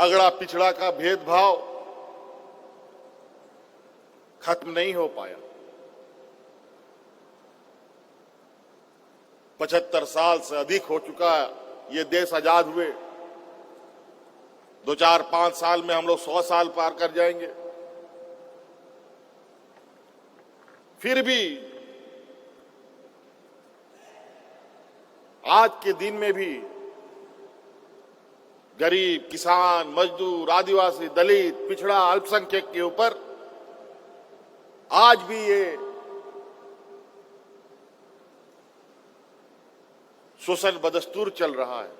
अगड़ा पिछड़ा का भेदभाव खत्म नहीं हो पाया। 75 साल से अधिक हो चुका है ये देश आजाद हुए। 2-4-5 साल में हम लोग 100 साल पार कर जाएंगे। फिर भी आज के दिन में भी गरीब, किसान, मजदूर, आदिवासी, दलित, पिछड़ा, अल्पसंख्यक के ऊपर आज भी ये शोषण बदस्तूर चल रहा है।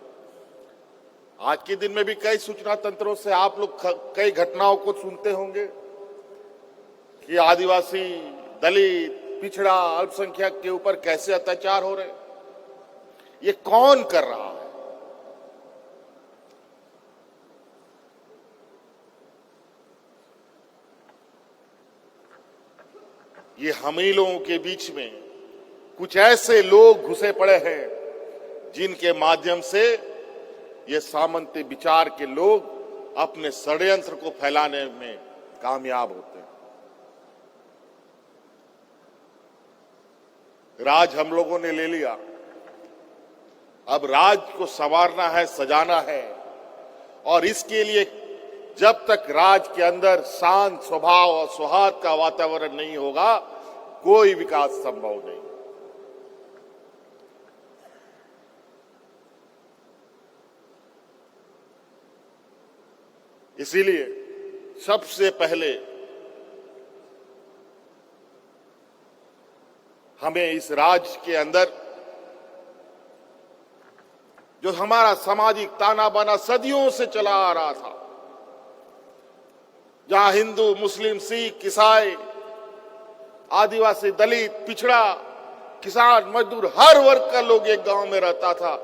आज के दिन में भी कई सूचना तंत्रों से आप लोग कई घटनाओं को सुनते होंगे कि आदिवासी, दलित, पिछड़ा, अल्पसंख्यक के ऊपर कैसे अत्याचार हो रहे हैं। ये कौन कर रहा है? ये हम ही लोगों के बीच में कुछ ऐसे लोग घुसे पड़े हैं जिनके माध्यम से ये सामंती विचार के लोग अपने षड्यंत्र को फैलाने में कामयाब होते हैं। राज हम लोगों ने ले लिया, अब राज को संवारना है, सजाना है। और इसके लिए जब तक राज के अंदर शांत स्वभाव और सौहार्द का वातावरण नहीं होगा, कोई विकास संभव नहीं। इसीलिए सबसे पहले हमें इस राज्य के अंदर जो हमारा सामाजिक ताना बाना सदियों से चला आ रहा था, जहां हिंदू, मुस्लिम, सिख, ईसाई, आदिवासी, दलित, पिछड़ा, किसान, मजदूर, हर वर्ग का लोग एक गांव में रहता था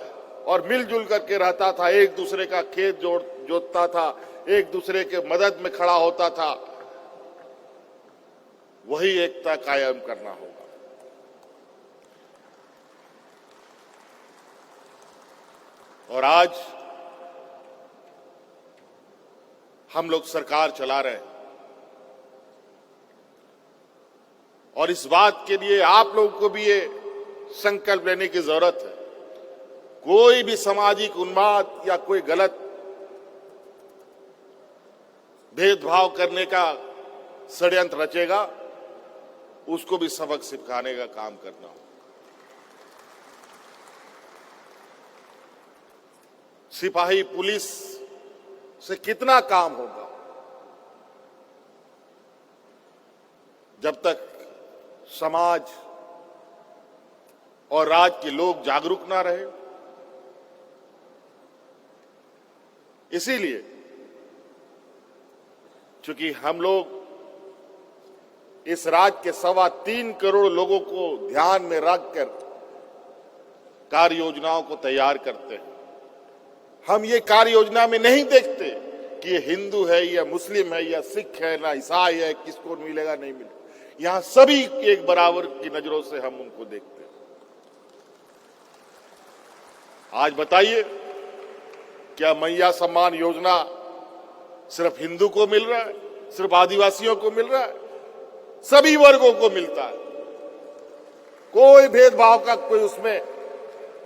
और मिलजुल करके रहता था, एक दूसरे का खेत जोतता था, एक दूसरे के मदद में खड़ा होता था। वही एकता कायम करना होगा। और आज हम लोग सरकार चला रहे हैं और इस बात के लिए आप लोगों को भी ये संकल्प लेने की जरूरत है, कोई भी सामाजिक उन्माद या कोई गलत भेदभाव करने का षड्यंत्र रचेगा, उसको भी सबक सिखाने का काम करना होगा। सिपाही, पुलिस से कितना काम होगा जब तक समाज और राज्य के लोग जागरूक ना रहे। इसीलिए चूंकि हम लोग इस राज्य के 3.25 करोड़ लोगों को ध्यान में रखकर कार्य योजनाओं को तैयार करते हैं, हम ये कार्य योजना में नहीं देखते कि ये हिंदू है या मुस्लिम है या सिख है ना ईसाई है, किसको मिलेगा नहीं मिलेगा। यहां सभी एक बराबर की नजरों से हम उनको देखते हैं। आज बताइए, क्या मैया सम्मान योजना सिर्फ हिंदू को मिल रहा है, सिर्फ आदिवासियों को मिल रहा है? सभी वर्गों को मिलता है, कोई भेदभाव का कोई उसमें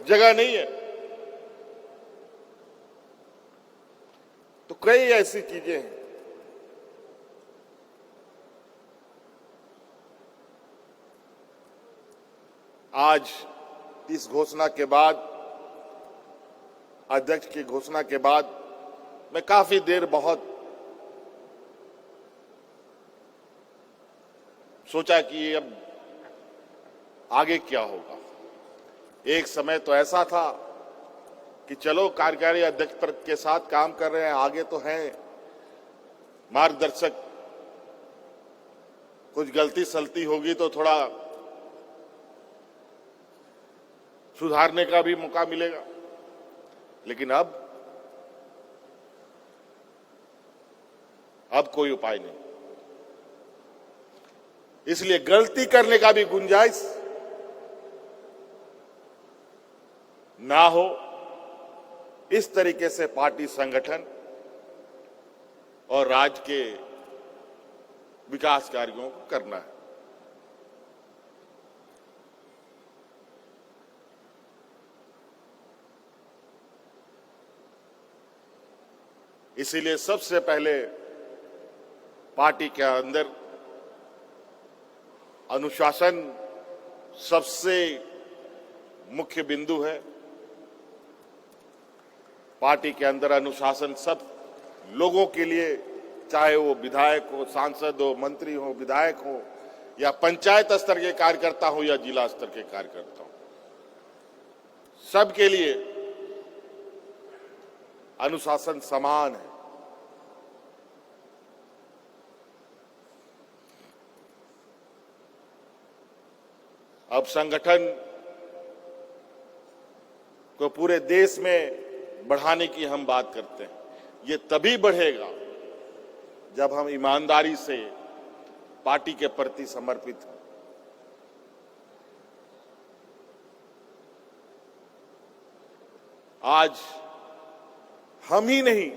जगह नहीं है। तो कई ऐसी चीजें हैं। आज इस घोषणा के बाद, अध्यक्ष की घोषणा के बाद, मैं काफी देर बहुत सोचा कि अब आगे क्या होगा। एक समय तो ऐसा था कि चलो कार्यकारी अध्यक्ष पद के साथ काम कर रहे हैं, आगे तो हैं मार्गदर्शक, कुछ गलती सलती होगी तो थोड़ा सुधारने का भी मौका मिलेगा। लेकिन अब कोई उपाय नहीं। इसलिए गलती करने का भी गुंजाइश ना हो, इस तरीके से पार्टी संगठन और राज्य के विकास कार्यों को करना है। इसीलिए सबसे पहले पार्टी के अंदर अनुशासन सबसे मुख्य बिंदु है। पार्टी के अंदर अनुशासन सब लोगों के लिए, चाहे वो विधायक हो, सांसद हो, मंत्री हो, विधायक हो, या पंचायत स्तर के कार्यकर्ता हो या जिला स्तर के कार्यकर्ता हो, सबके लिए अनुशासन समान है। अब संगठन को पूरे देश में बढ़ाने की हम बात करते हैं। ये तभी बढ़ेगा जब हम ईमानदारी से पार्टी के प्रति समर्पित हों। आज हम ही नहीं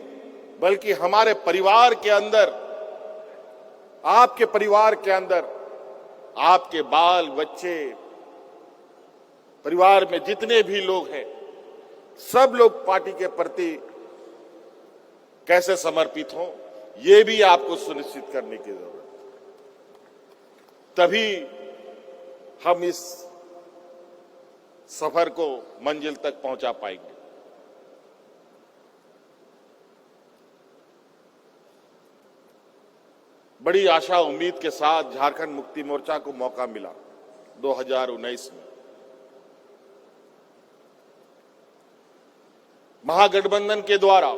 बल्कि हमारे परिवार के अंदर, आपके परिवार के अंदर, आपके बाल बच्चे, परिवार में जितने भी लोग हैं, सब लोग पार्टी के प्रति कैसे समर्पित हों, ये भी आपको सुनिश्चित करने की जरूरत है। तभी हम इस सफर को मंजिल तक पहुंचा पाएंगे। बड़ी आशा उम्मीद के साथ झारखंड मुक्ति मोर्चा को मौका मिला 2019 में। महागठबंधन के द्वारा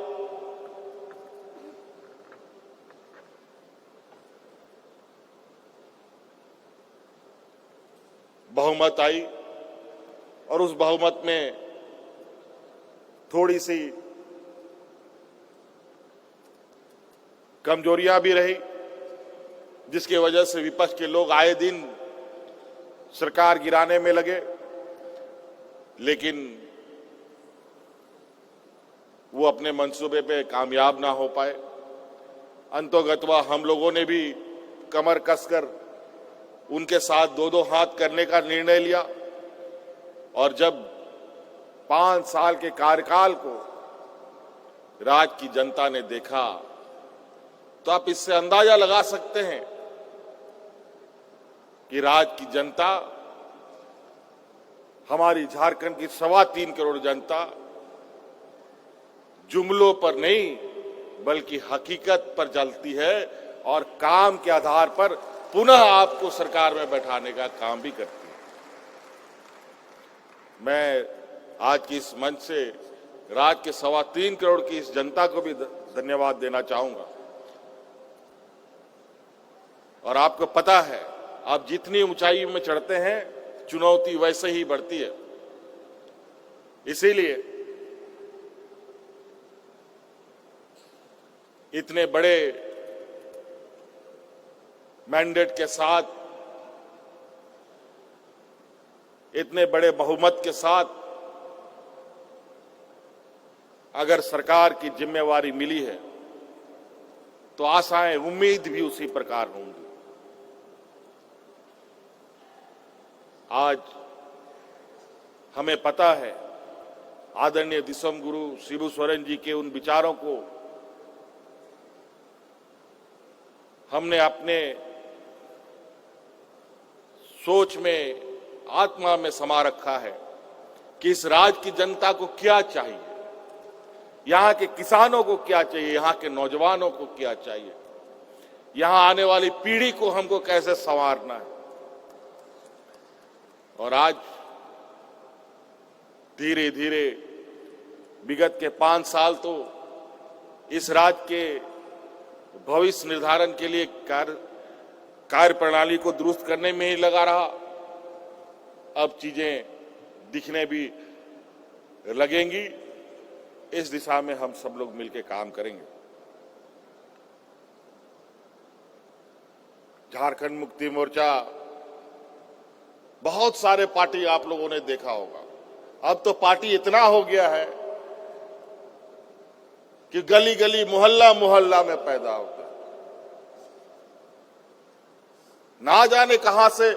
बहुमत आई और उस बहुमत में थोड़ी सी कमजोरियां भी रही, जिसकी वजह से विपक्ष के लोग आए दिन सरकार गिराने में लगे, लेकिन वो अपने मंसूबे पे कामयाब ना हो पाए। अंतोगत्वा हम लोगों ने भी कमर कसकर उनके साथ दो दो हाथ करने का निर्णय लिया और जब 5 साल के कार्यकाल को राज्य की जनता ने देखा तो आप इससे अंदाजा लगा सकते हैं कि राज्य की जनता, हमारी झारखंड की 3.25 करोड़ जनता जुमलों पर नहीं बल्कि हकीकत पर चलती है और काम के आधार पर पुनः आपको सरकार में बैठाने का काम भी करती है। मैं आज की इस मंच से राज्य के 3.25 करोड़ की इस जनता को भी धन्यवाद देना चाहूंगा। और आपको पता है, आप जितनी ऊंचाई में चढ़ते हैं चुनौती वैसे ही बढ़ती है। इसीलिए इतने बड़े मैंडेट के साथ, इतने बड़े बहुमत के साथ अगर सरकार की जिम्मेवारी मिली है तो आशाएं, उम्मीद भी उसी प्रकार होंगी। आज हमें पता है आदरणीय दिसम गुरु शिबू सोरेन जी के उन विचारों को हमने अपने सोच में, आत्मा में समा रखा है कि इस राज्य की जनता को क्या चाहिए, यहां के किसानों को क्या चाहिए, यहां के नौजवानों को क्या चाहिए, यहां आने वाली पीढ़ी को हमको कैसे संवारना है। और आज धीरे धीरे विगत के 5 साल तो इस राज्य के भविष्य निर्धारण के लिए कार्य प्रणाली को दुरुस्त करने में ही लगा रहा। अब चीजें दिखने भी लगेंगी। इस दिशा में हम सब लोग मिलकर काम करेंगे। झारखंड मुक्ति मोर्चा, बहुत सारे पार्टी आप लोगों ने देखा होगा, अब तो पार्टी इतना हो गया है कि गली गली मोहल्ला मोहल्ला में पैदा होता है। ना जाने कहां से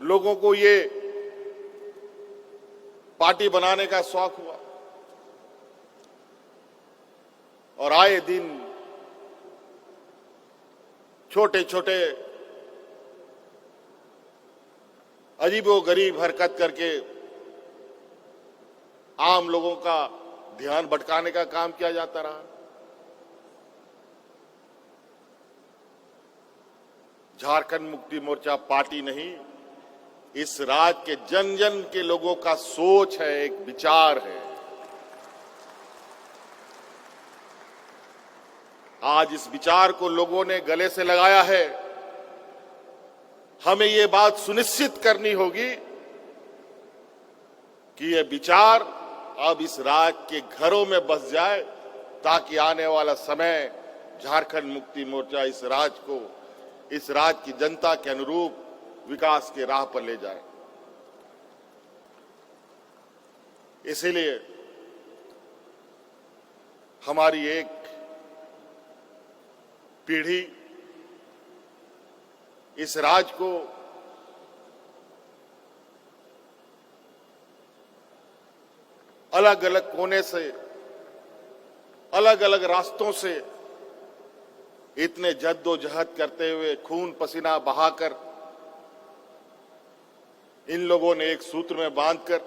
लोगों को ये पार्टी बनाने का शौक हुआ और आए दिन छोटे छोटे अजीबोगरीब हरकत करके आम लोगों का ध्यान भटकाने का काम किया जाता रहा। झारखंड मुक्ति मोर्चा पार्टी नहीं, इस राज्य के जन जन के लोगों का सोच है, एक विचार है। आज इस विचार को लोगों ने गले से लगाया है। हमें ये बात सुनिश्चित करनी होगी कि ये विचार अब इस राज्य के घरों में बस जाए, ताकि आने वाला समय झारखंड मुक्ति मोर्चा इस राज्य की जनता के अनुरूप विकास के राह पर ले जाए। इसीलिए हमारी एक पीढ़ी इस राज्य को अलग अलग कोने से, अलग अलग रास्तों से इतने जद्दोजहद करते हुए, खून पसीना बहाकर इन लोगों ने एक सूत्र में बांधकर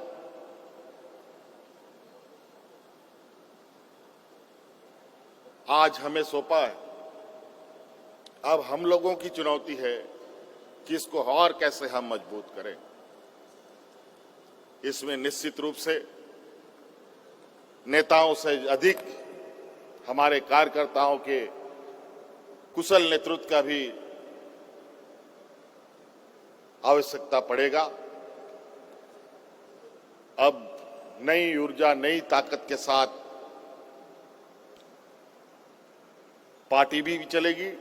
आज हमें सौंपा है। अब हम लोगों की चुनौती है कि इसको और कैसे हम मजबूत करें। इसमें निश्चित रूप से नेताओं से अधिक हमारे कार्यकर्ताओं के कुशल नेतृत्व का भी आवश्यकता पड़ेगा। अब नई ऊर्जा, नई ताकत के साथ पार्टी भी चलेगी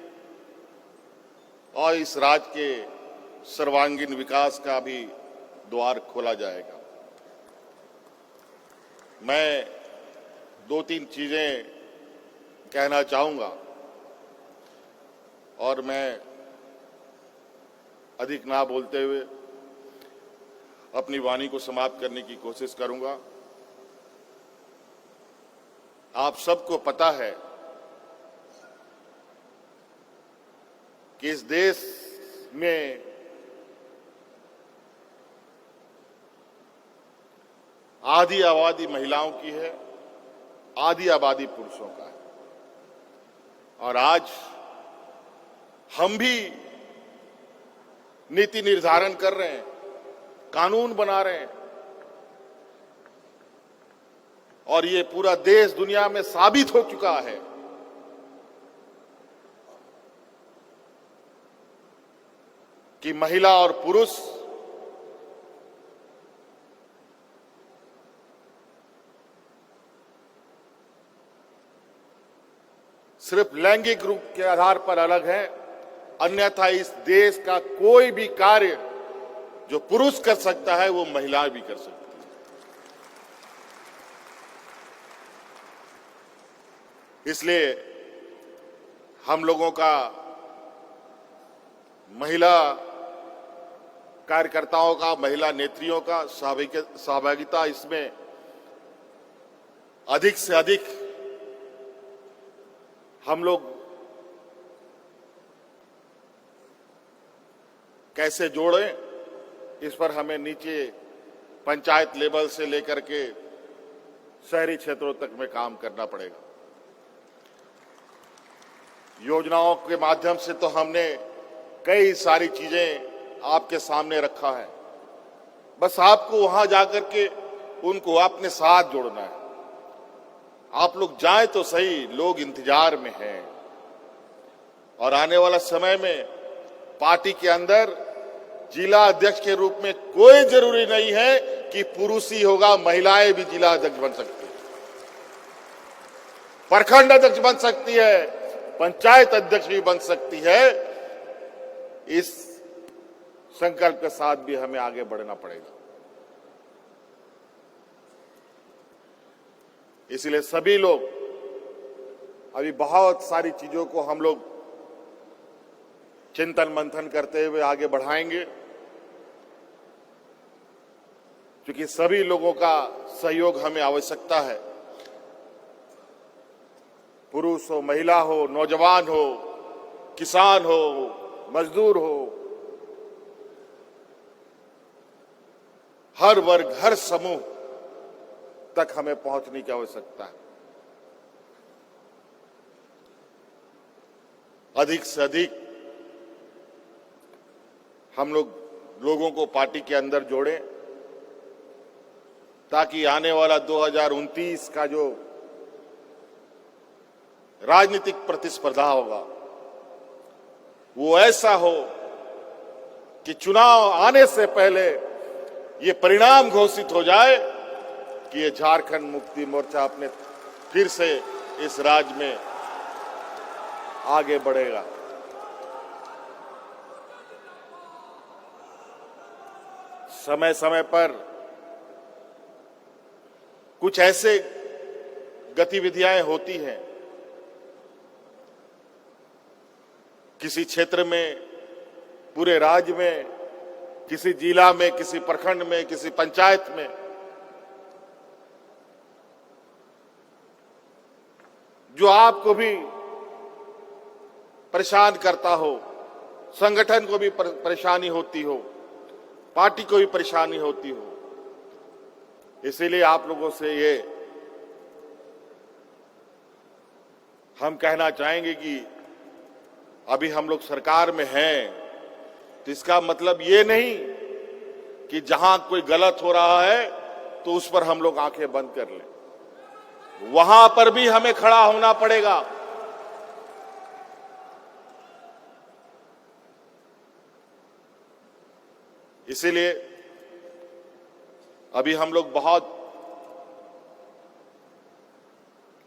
और इस राज्य के सर्वांगीण विकास का भी द्वार खोला जाएगा। मैं दो तीन चीजें कहना चाहूंगा और मैं अधिक ना बोलते हुए अपनी वाणी को समाप्त करने की कोशिश करूंगा। आप सबको पता है कि इस देश में आधी आबादी महिलाओं की है, आधी आबादी पुरुषों का है। और आज हम भी नीति निर्धारण कर रहे हैं, कानून बना रहे हैं और ये पूरा देश दुनिया में साबित हो चुका है कि महिला और पुरुष सिर्फ लैंगिक रूप के आधार पर अलग है, अन्यथा इस देश का कोई भी कार्य जो पुरुष कर सकता है वो महिला भी कर सकती है। इसलिए हम लोगों का, महिला कार्यकर्ताओं का, महिला नेत्रियों का सहभागिता इसमें अधिक से अधिक हम लोग कैसे जोड़ें, इस पर हमें नीचे पंचायत लेवल से लेकर के शहरी क्षेत्रों तक में काम करना पड़ेगा। योजनाओं के माध्यम से तो हमने कई सारी चीजें आपके सामने रखा है, बस आपको वहां जाकर के उनको अपने साथ जोड़ना है। आप लोग जाएं तो सही, लोग इंतजार में हैं और आने वाला समय में पार्टी के अंदर जिला अध्यक्ष के रूप में कोई जरूरी नहीं है कि पुरुष ही होगा, महिलाएं भी जिला अध्यक्ष बन सकती है, प्रखंड अध्यक्ष बन सकती है, पंचायत अध्यक्ष भी बन सकती है। इस संकल्प के साथ भी हमें आगे बढ़ना पड़ेगा। इसलिए सभी लोग अभी बहुत सारी चीजों को हम लोग चिंतन मंथन करते हुए आगे बढ़ाएंगे, क्योंकि सभी लोगों का सहयोग हमें आवश्यकता है। पुरुष हो, महिला हो, नौजवान हो, किसान हो, मजदूर हो, हर वर्ग, हर समूह तक हमें पहुंचने की आवश्यकता है। अधिक से अधिक हम लोगों को पार्टी के अंदर जोड़ें, ताकि आने वाला 2029 का जो राजनीतिक प्रतिस्पर्धा होगा वो ऐसा हो कि चुनाव आने से पहले ये परिणाम घोषित हो जाए कि ये झारखंड मुक्ति मोर्चा अपने फिर से इस राज्य में आगे बढ़ेगा। समय समय पर कुछ ऐसे गतिविधियां होती हैं, किसी क्षेत्र में, पूरे राज्य में, किसी जिला में, किसी प्रखंड में, किसी पंचायत में, जो आपको भी परेशान करता हो, संगठन को भी परेशानी होती हो, पार्टी को भी परेशानी होती हो। इसीलिए आप लोगों से ये हम कहना चाहेंगे कि अभी हम लोग सरकार में हैं, तो इसका मतलब ये नहीं कि जहां कोई गलत हो रहा है तो उस पर हम लोग आंखें बंद कर लें। वहां पर भी हमें खड़ा होना पड़ेगा। इसीलिए अभी हम लोग बहुत,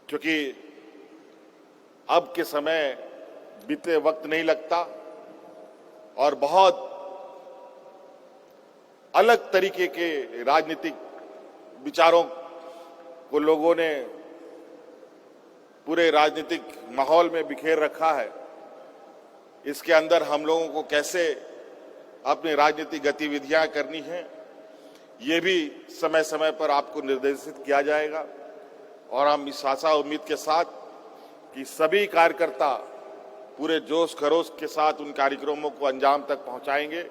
क्योंकि अब के समय बीते वक्त नहीं लगता और बहुत अलग तरीके के राजनीतिक विचारों को लोगों ने पूरे राजनीतिक माहौल में बिखेर रखा है। इसके अंदर हम लोगों को कैसे अपनी राजनीतिक गतिविधियां करनी है, ये भी समय समय पर आपको निर्देशित किया जाएगा। और हम इस आशा उम्मीद के साथ कि सभी कार्यकर्ता पूरे जोश खरोश के साथ उन कार्यक्रमों को अंजाम तक पहुंचाएंगे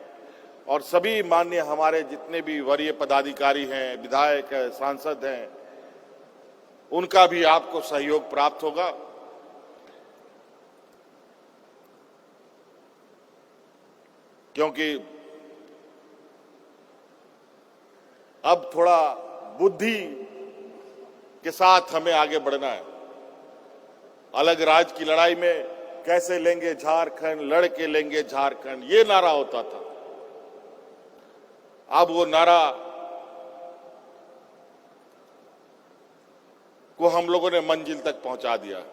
और सभी माननीय हमारे जितने भी वरीय पदाधिकारी हैं, विधायक हैं, सांसद हैं, उनका भी आपको सहयोग प्राप्त होगा। क्योंकि अब थोड़ा बुद्धि के साथ हमें आगे बढ़ना है। अलग राज्य की लड़ाई में कैसे लेंगे झारखंड, लड़के लेंगे झारखंड, ये नारा होता था। अब वो नारा को हम लोगों ने मंजिल तक पहुंचा दिया।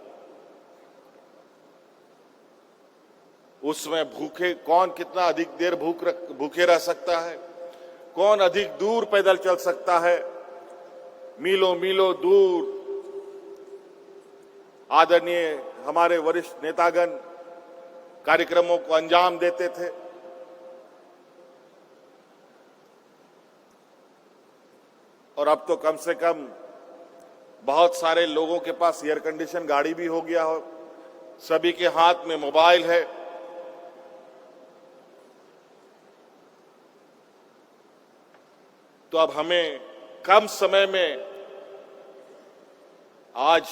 उसमें भूखे कौन कितना अधिक देर भूखे रह सकता है, कौन अधिक दूर पैदल चल सकता है, मीलों मीलों दूर आदरणीय हमारे वरिष्ठ नेतागण कार्यक्रमों को अंजाम देते थे। और अब तो कम से कम बहुत सारे लोगों के पास एयर कंडीशन गाड़ी भी हो गया हो, सभी के हाथ में मोबाइल है। तो अब हमें कम समय में आज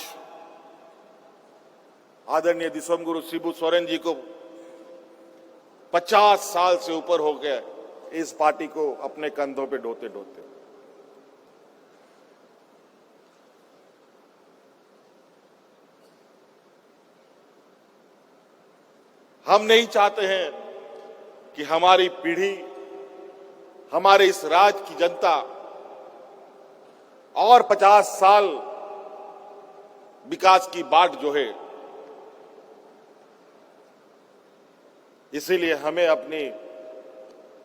आदरणीय दिसोमगुरु शिबू सोरेन जी को 50 साल से ऊपर हो गया इस पार्टी को अपने कंधों पे ढोते ढोते। हम नहीं चाहते हैं कि हमारी पीढ़ी, हमारे इस राज्य की जनता और 50 साल विकास की बाट जो है, इसीलिए हमें अपनी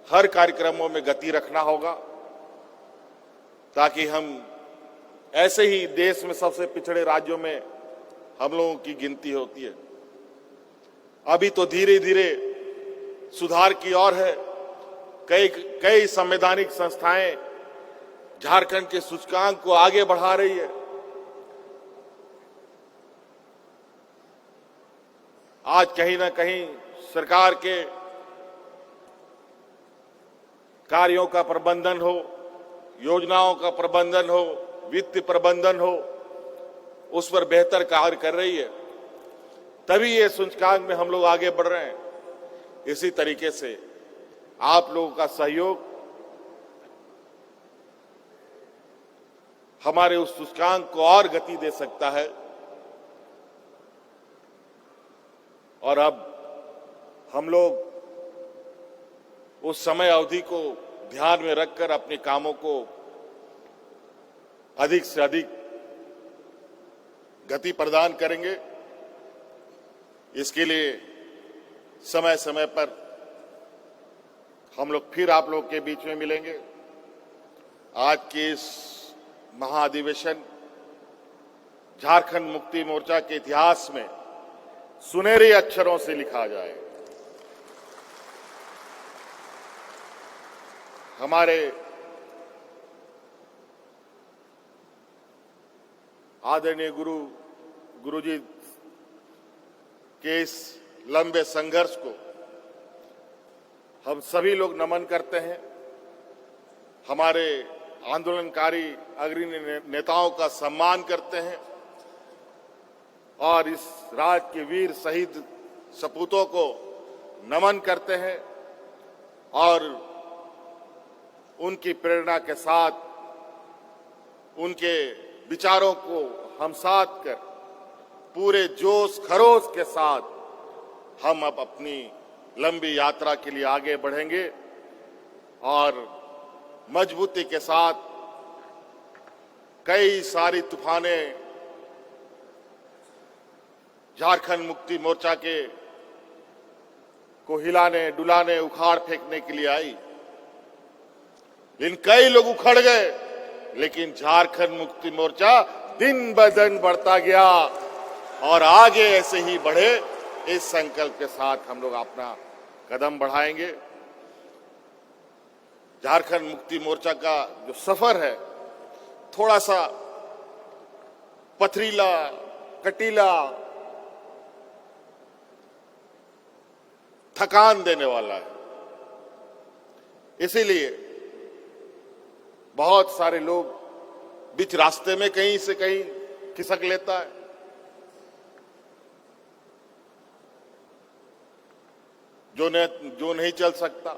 हर कार्यक्रमों में गति रखना होगा ताकि हम ऐसे ही देश में सबसे पिछड़े राज्यों में हम लोगों की गिनती होती है। अभी तो धीरे धीरे सुधार की ओर है। कई संवैधानिक संस्थाएं झारखंड के सूचकांक को आगे बढ़ा रही है। आज कहीं ना कहीं सरकार के कार्यों का प्रबंधन हो, योजनाओं का प्रबंधन हो, वित्त प्रबंधन हो, उस पर बेहतर कार्य कर रही है, तभी ये सूचकांक में हम लोग आगे बढ़ रहे हैं। इसी तरीके से आप लोगों का सहयोग हमारे उस सूचकांक को और गति दे सकता है। और अब हम लोग उस समय अवधि को ध्यान में रखकर अपने कामों को अधिक से अधिक गति प्रदान करेंगे। इसके लिए समय समय पर हम लोग फिर आप लोग के बीच में मिलेंगे। आज के इस महाधिवेशन झारखंड मुक्ति मोर्चा के इतिहास में सुनहरे अक्षरों से लिखा जाए। हमारे आदरणीय गुरुजी के इस लंबे संघर्ष को हम सभी लोग नमन करते हैं। हमारे आंदोलनकारी अग्रणी नेताओं का सम्मान करते हैं और इस राज्य के वीर शहीद सपूतों को नमन करते हैं और उनकी प्रेरणा के साथ उनके विचारों को हम साथ कर पूरे जोश खरोश के साथ हम अब अपनी लंबी यात्रा के लिए आगे बढ़ेंगे और मजबूती के साथ कई सारी तूफानें झारखंड मुक्ति मोर्चा के को हिलाने डुलाने उखाड़ फेंकने के लिए आई, लेकिन कई लोग उखड़ गए, लेकिन झारखंड मुक्ति मोर्चा दिन ब दिन बढ़ता गया और आगे ऐसे ही बढ़े। इस संकल्प के साथ हम लोग अपना कदम बढ़ाएंगे। झारखंड मुक्ति मोर्चा का जो सफर है थोड़ा सा पथरीला, कटीला, थकान देने वाला है। इसीलिए बहुत सारे लोग बीच रास्ते में कहीं से कहीं खिसक लेता है। जो नहीं चल सकता।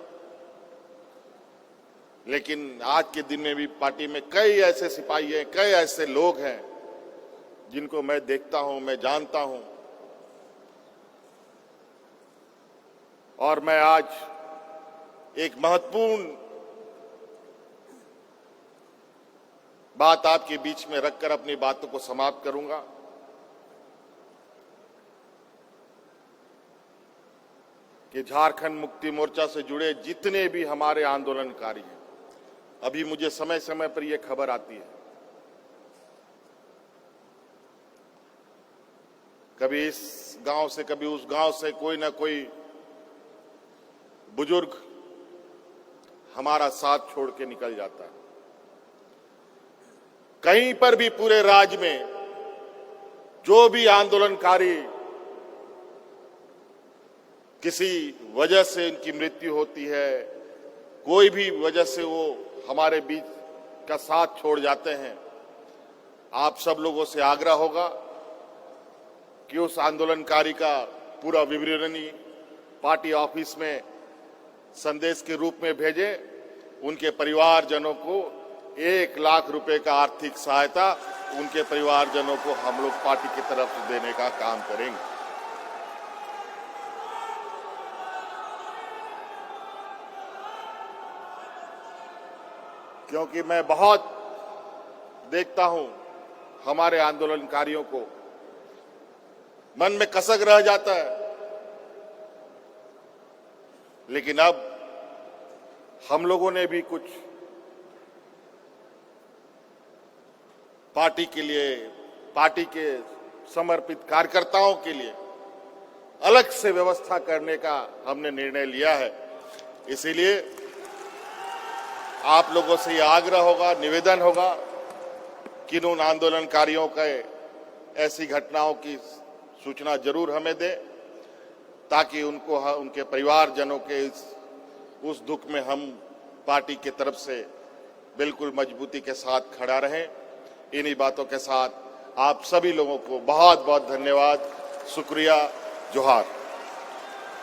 लेकिन आज के दिन में भी पार्टी में कई ऐसे सिपाही हैं, कई ऐसे लोग हैं जिनको मैं देखता हूं, मैं जानता हूं। और मैं आज एक महत्वपूर्ण बात आपके बीच में रखकर अपनी बातों को समाप्त करूंगा। कि झारखंड मुक्ति मोर्चा से जुड़े जितने भी हमारे आंदोलनकारी हैं, अभी मुझे समय समय पर यह खबर आती है, कभी इस गांव से कभी उस गांव से कोई ना कोई बुजुर्ग हमारा साथ छोड़ के निकल जाता है। कहीं पर भी पूरे राज्य में जो भी आंदोलनकारी किसी वजह से उनकी मृत्यु होती है, कोई भी वजह से वो हमारे बीच का साथ छोड़ जाते हैं, आप सब लोगों से आग्रह होगा कि उस आंदोलनकारी का पूरा विवरणी पार्टी ऑफिस में संदेश के रूप में भेजें। उनके परिवारजनों को 1 लाख रुपए का आर्थिक सहायता उनके परिवारजनों को हम लोग पार्टी की तरफ से देने का काम करेंगे। क्योंकि मैं बहुत देखता हूं हमारे आंदोलनकारियों को, मन में कसक रह जाता है। लेकिन अब हम लोगों ने भी कुछ पार्टी के लिए, पार्टी के समर्पित कार्यकर्ताओं के लिए अलग से व्यवस्था करने का हमने निर्णय लिया है। इसीलिए आप लोगों से ये आग्रह होगा, निवेदन होगा कि उन आंदोलनकारियों के ऐसी घटनाओं की सूचना जरूर हमें दें, ताकि उनको, उनके परिवारजनों के उस दुख में हम पार्टी की तरफ से बिल्कुल मजबूती के साथ खड़ा रहें। इन्हीं बातों के साथ आप सभी लोगों को बहुत बहुत धन्यवाद, शुक्रिया, जोहार।